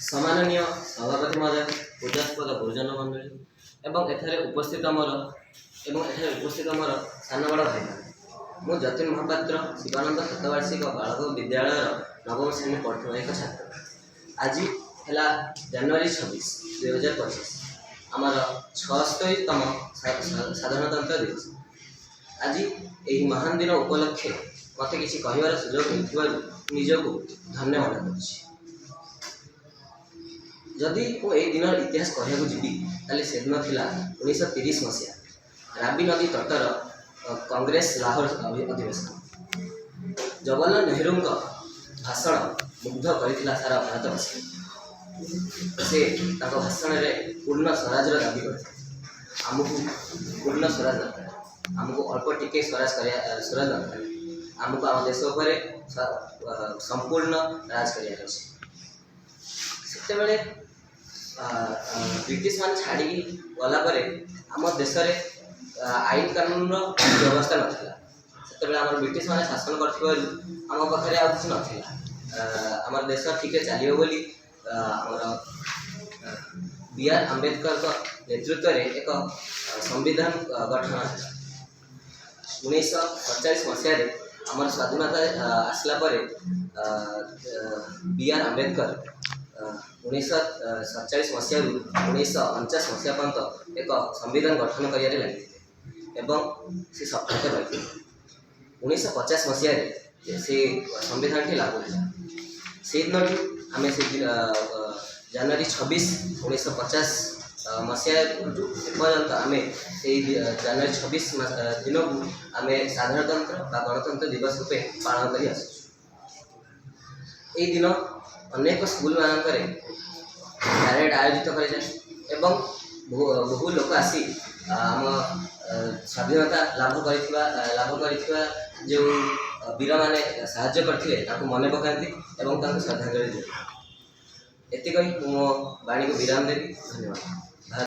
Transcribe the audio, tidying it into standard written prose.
सम्माननीय सभापति महोदय पूजास्पद गुरुजन मंडली एवं एठारे उपस्थित मोर सान बड़ भाई मु जतिन महापात्र शिवानंद शतवार्षिक बालक विद्यालय नवम श्रेणी पढ़ुवा एक छात्र। आज है जनवरी 26 2025 आमर 76तम साधारणतंत्र दिवस। आज यही महान दिन उपलक्षे मत किसी कहबार सुजोग मिलता निजको धन्य मन कर। जदि मुझे दिन इतिहास कहूँ जी से दिन था 1930 मसीहा राबी नदी तटर कांग्रेस लाहौर अधिवेशन। जवाहरलाल नेहरू भाषण मुग्ध कर सारा भारतवासी से भाषण में पूर्ण स्वराज दाबी करते। आमको पूर्ण स्वराज दरकार, आमको अल्प टिके स्वराज दरकार, आमको आम देश संपूर्ण राज कर ब्रिटिश मान छाड़ी गला आम देश आईन कानून व्यवस्था नाला। से आम ब्रिटिश मान शासन कर आम पाखे आ कि नाला। आम देश ठीक चलो बोली बी आर आंबेडकर नेतृत्व में एक संविधान गठन है। 1947 मसीह आम स्वाधीनता आसला बी आर आंबेडकर 1947 मसीह 1949 मसीहा पर्यंत एक संविधान गठन कर सफलता पाई। 1950 मसीह से संविधान टी लागू है। से दिन आम से जनवरी 26 1950 मसीहा पर्यंत आम जनवरी 26 दिन को आम साधारणतंत्र गणतंत्र दिवस रूपे पालन कर दिन अनेक स्कूल मानक पैरेड आयोजित कर बहु लोक आसी आम स्वाधीनता लाभ कर जो वीर माने साहाय्य करते मन पकाती और श्रद्धांजलि दिए। एति कही मो वाणी को विराम देवी। धन्यवाद।